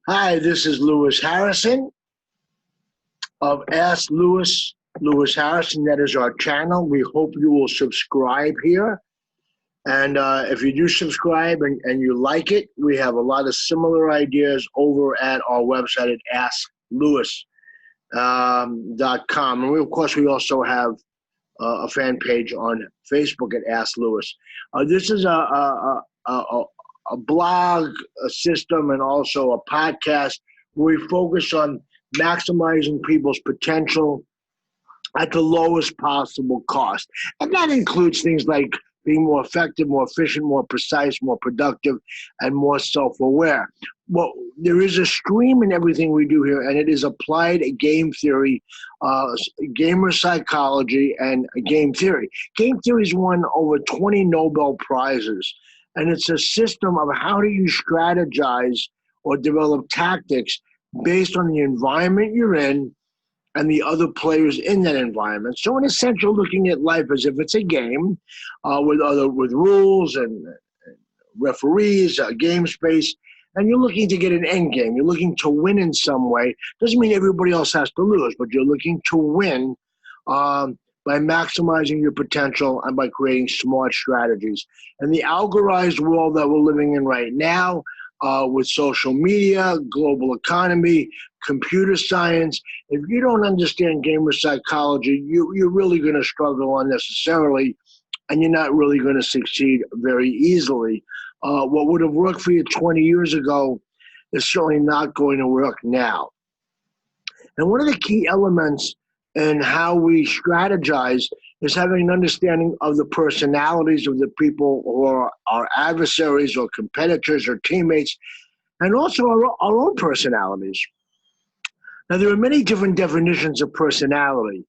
Hi, this is Lewis Harrison of Ask Lewis Harrison. That is our channel. We hope you will subscribe here. And if you do subscribe and you like it, we have a lot of similar ideas over at our website at asklewis.com. And of course, we also have a fan page on Facebook at Ask Lewis. This is a blog, a system, and also a podcast where we focus on maximizing people's potential at the lowest possible cost. And that includes things like being more effective, more efficient, more precise, more productive, and more self-aware. Well, there is a stream in everything we do here, and it is applied game theory, gamer psychology, and game theory. Game theory has won over 20 Nobel Prizes, and it's a system of how do you strategize or develop tactics based on the environment you're in and the other players in that environment. So in a sense, you're looking at life as if it's a game with rules and referees, game space, and you're looking to get an end game. You're looking to win in some way. Doesn't mean everybody else has to lose, but you're looking to win by maximizing your potential and by creating smart strategies. And the algorithmed world that we're living in right now, with social media, global economy, computer science, if you don't understand gamer psychology, you're really going to struggle unnecessarily, and you're not really going to succeed very easily. What would have worked for you 20 years ago is certainly not going to work now. And one of the key elements in how we strategize is having an understanding of the personalities of the people who are our adversaries or competitors or teammates, and also our own personalities. Now, there are many different definitions of personality.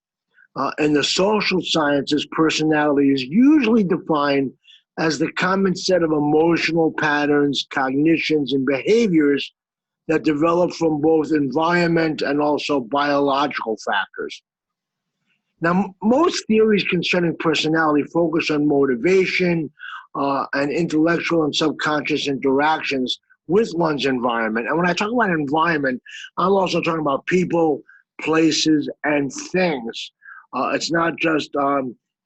In the social sciences, personality is usually defined as the common set of emotional patterns, cognitions, and behaviors that develop from both environment and also biological factors. Now, most theories concerning personality focus on motivation and intellectual and subconscious interactions with one's environment. And when I talk about environment, I'm also talking about people, places, and things. It's not just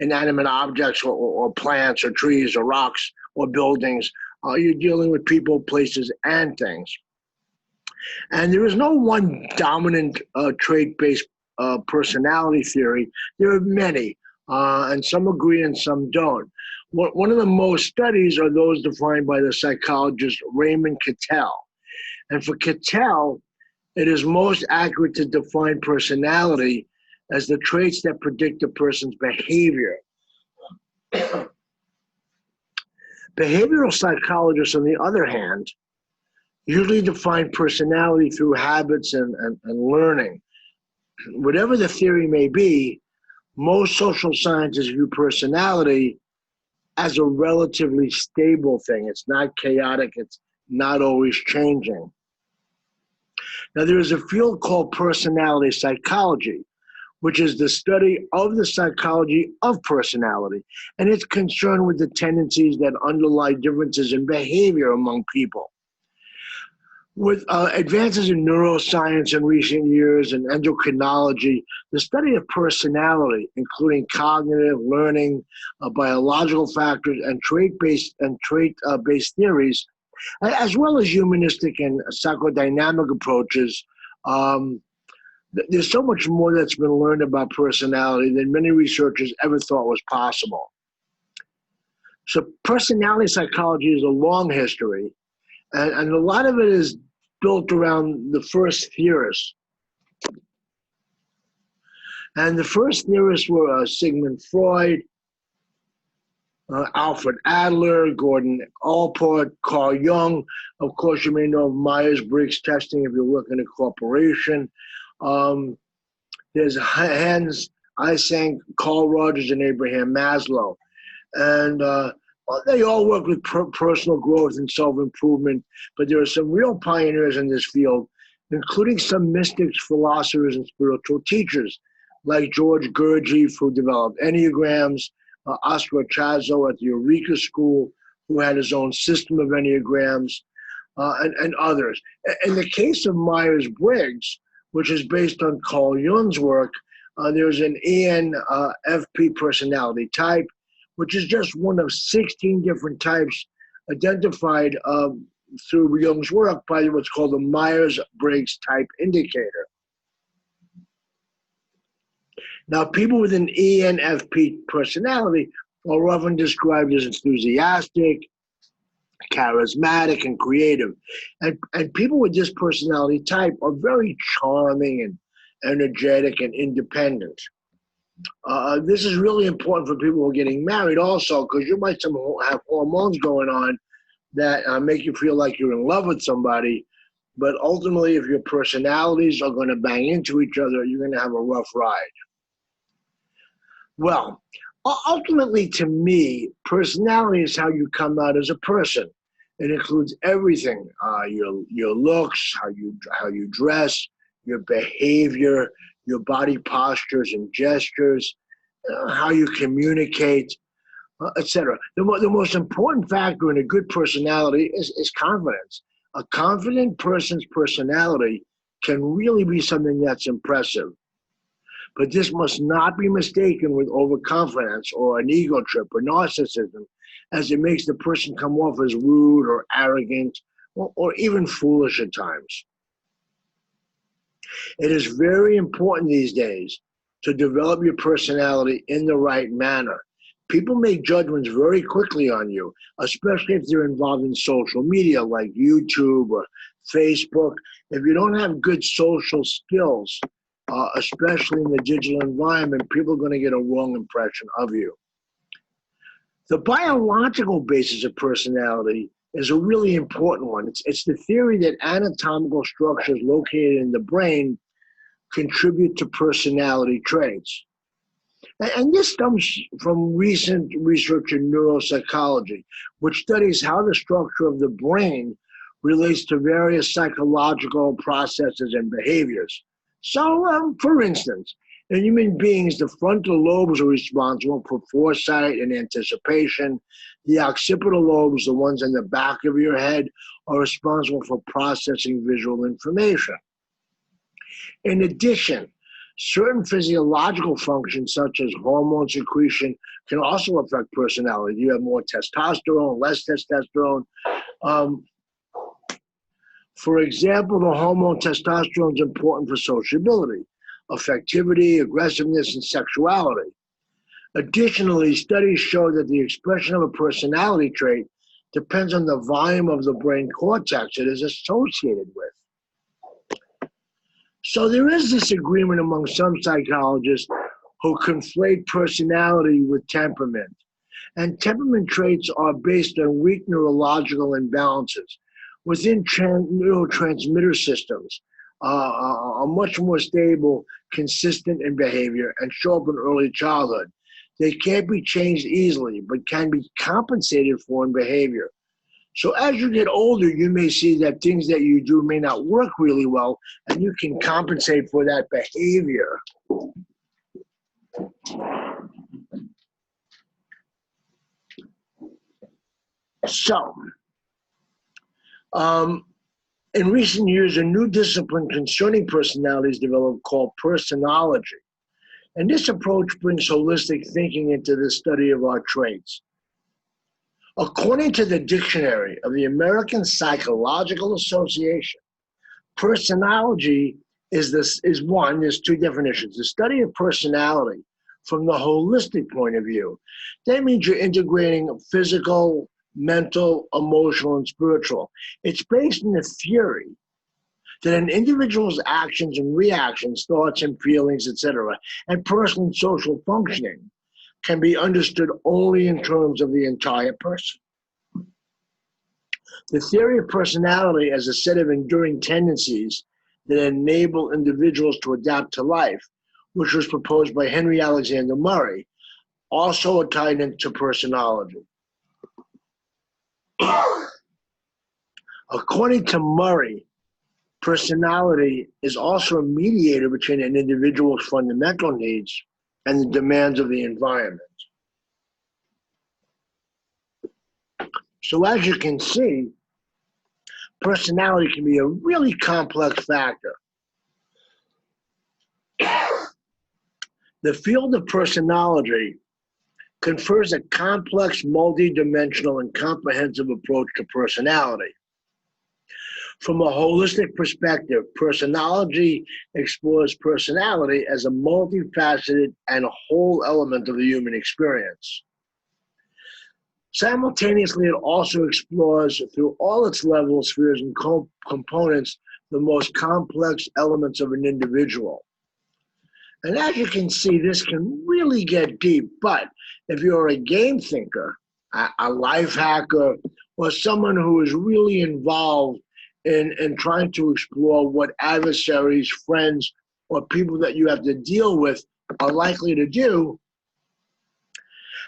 inanimate objects or plants or trees or rocks or buildings. You're dealing with people, places, and things. And there is no one dominant trait-based personality theory. There are many, and some agree and some don't. One of the most studies are those defined by the psychologist Raymond Cattell. And for Cattell, it is most accurate to define personality as the traits that predict a person's behavior. Behavioral psychologists, on the other hand, usually define personality through habits and learning. Whatever the theory may be, most social scientists view personality as a relatively stable thing. It's not chaotic. It's not always changing. Now, there is a field called personality psychology, which is the study of the psychology of personality, and it's concerned with the tendencies that underlie differences in behavior among people. With advances in neuroscience in recent years and endocrinology, the study of personality, including cognitive, learning, biological factors, and trait-based theories, as well as humanistic and psychodynamic approaches, there's so much more that's been learned about personality than many researchers ever thought was possible. So personality psychology is a long history. And a lot of it is built around the first theorists. And the first theorists were Sigmund Freud, Alfred Adler, Gordon Allport, Carl Jung. Of course, you may know of Myers-Briggs testing if you work in a corporation. There's Hans Eysenck, Carl Rogers, and Abraham Maslow. And they all work with personal growth and self-improvement, but there are some real pioneers in this field, including some mystics, philosophers, and spiritual teachers, like George Gurdjieff, who developed Enneagrams, Oscar Chazo at the Eureka School, who had his own system of Enneagrams, and others. In the case of Myers-Briggs, which is based on Carl Jung's work, there's an ENFP personality type, which is just one of 16 different types identified through Jung's work by what's called the Myers-Briggs type indicator. Now, people with an ENFP personality are often described as enthusiastic, charismatic, and creative. And people with this personality type are very charming and energetic and independent. This is really important for people who are getting married also, because you might have hormones going on that make you feel like you're in love with somebody. But ultimately, if your personalities are going to bang into each other, you're going to have a rough ride. Well, ultimately, to me, personality is how you come out as a person. It includes everything: your looks, how you dress, your behavior, your body postures and gestures, how you communicate, etc. The most important factor in a good personality is confidence. A confident person's personality can really be something that's impressive. But this must not be mistaken with overconfidence or an ego trip or narcissism, as it makes the person come off as rude or arrogant or even foolish at times. It is very important these days to develop your personality in the right manner. People make judgments very quickly on you, especially if they're involved in social media like YouTube or Facebook. If you don't have good social skills, especially in the digital environment, people are going to get a wrong impression of you. The biological basis of personality is a really important one. It's the theory that anatomical structures located in the brain contribute to personality traits. And this comes from recent research in neuropsychology, which studies how the structure of the brain relates to various psychological processes and behaviors. So, for instance, in human beings, the frontal lobes are responsible for foresight and anticipation. The occipital lobes, the ones in the back of your head, are responsible for processing visual information. In addition, certain physiological functions, such as hormone secretion, can also affect personality. You have more testosterone, less testosterone. For example, the hormone testosterone is important for sociability, affectivity, aggressiveness, and sexuality. Additionally, studies show that the expression of a personality trait depends on the volume of the brain cortex it is associated with. So there is this agreement among some psychologists who conflate personality with temperament. And temperament traits are based on weak neurological imbalances within neurotransmitter systems, are much more stable, consistent in behavior, and show up in early childhood. They can't be changed easily, but can be compensated for in behavior. So as you get older, you may see that things that you do may not work really well, and you can compensate for that behavior. So, in recent years, a new discipline concerning personalities developed called Personology. And this approach brings holistic thinking into the study of our traits. According to the dictionary of the American Psychological Association, personology there's two definitions. The study of personality from the holistic point of view. That means you're integrating physical, mental, emotional, and spiritual. It's based on the theory that an individual's actions and reactions, thoughts and feelings, etc., and personal and social functioning can be understood only in terms of the entire person. The theory of personality as a set of enduring tendencies that enable individuals to adapt to life, which was proposed by Henry Alexander Murray, also tied into personology. According to Murray, personality is also a mediator between an individual's fundamental needs and the demands of the environment. So as you can see, personality can be a really complex factor. The field of personology confers a complex, multi-dimensional, and comprehensive approach to personality. From a holistic perspective, personology explores personality as a multifaceted and whole element of the human experience. Simultaneously, it also explores through all its levels, spheres, and components the most complex elements of an individual. And as you can see, this can really get deep, but if you're a game thinker, a life hacker, or someone who is really involved in trying to explore what adversaries, friends, or people that you have to deal with are likely to do,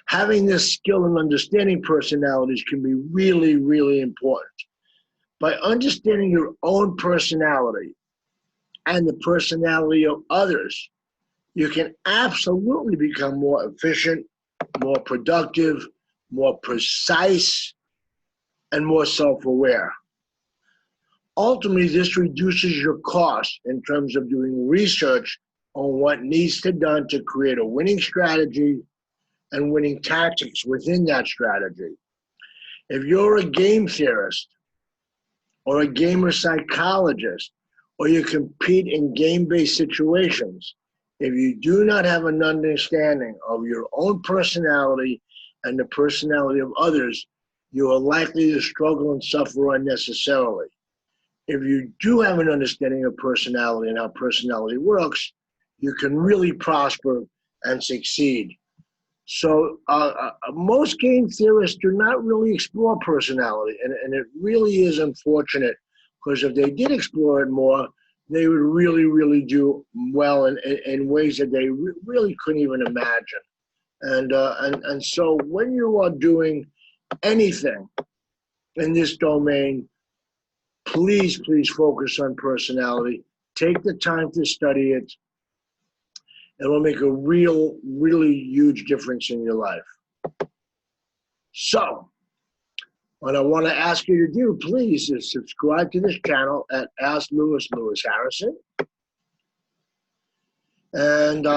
having this skill and understanding personalities can be really, really important. By understanding your own personality and the personality of others, you can absolutely become more efficient, more productive, more precise, and more self-aware. Ultimately, this reduces your cost in terms of doing research on what needs to be done to create a winning strategy and winning tactics within that strategy. If you're a game theorist or a gamer psychologist, or you compete in game-based situations, if you do not have an understanding of your own personality and the personality of others, you are likely to struggle and suffer unnecessarily. If you do have an understanding of personality and how personality works, you can really prosper and succeed. So most game theorists do not really explore personality, and it really is unfortunate, because if they did explore it more, they would really, really do well in ways that they really couldn't even imagine. And so when you are doing anything in this domain, please focus on personality. Take the time to study it. It will make a really huge difference in your life. So, what I want to ask you to do, please, is subscribe to this channel at Ask Lewis Harrison. And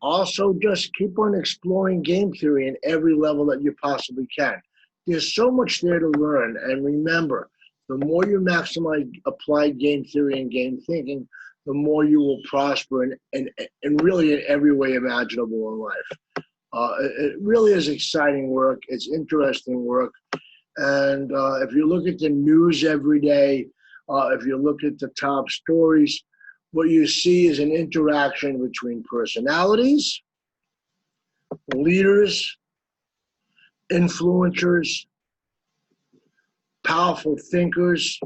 also just keep on exploring game theory in every level that you possibly can. There's so much there to learn. And remember, the more you maximize applied game theory and game thinking, the more you will prosper and really in every way imaginable in life. It really is exciting work. It's interesting work. And if you look at the news every day, if you look at the top stories, what you see is an interaction between personalities, leaders, influencers, powerful thinkers.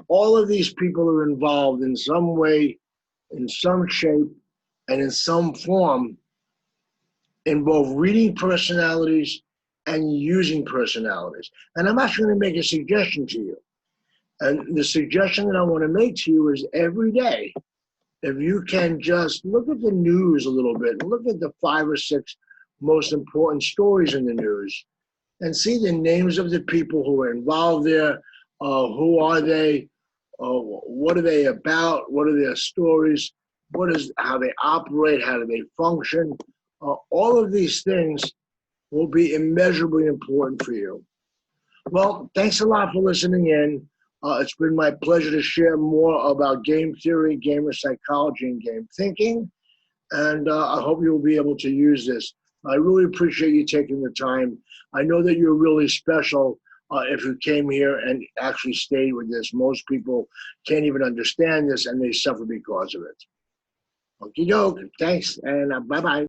All of these people are involved in some way, in some shape, and in some form in both reading personalities and using personalities. And I'm actually going to make a suggestion to you. And the suggestion that I want to make to you is every day, if you can just look at the news a little bit, look at the 5 or 6 most important stories in the news, and see the names of the people who are involved there. Who are they? What are they about? What are their stories? How they operate? How do they function? All of these things will be immeasurably important for you. Well, thanks a lot for listening in. It's been my pleasure to share more about game theory, gamer psychology, and game thinking. And I hope you'll be able to use this. I really appreciate you taking the time. I know that you're really special if you came here and actually stayed with this. Most people can't even understand this, and they suffer because of it. Okie doke. Thanks, and bye-bye.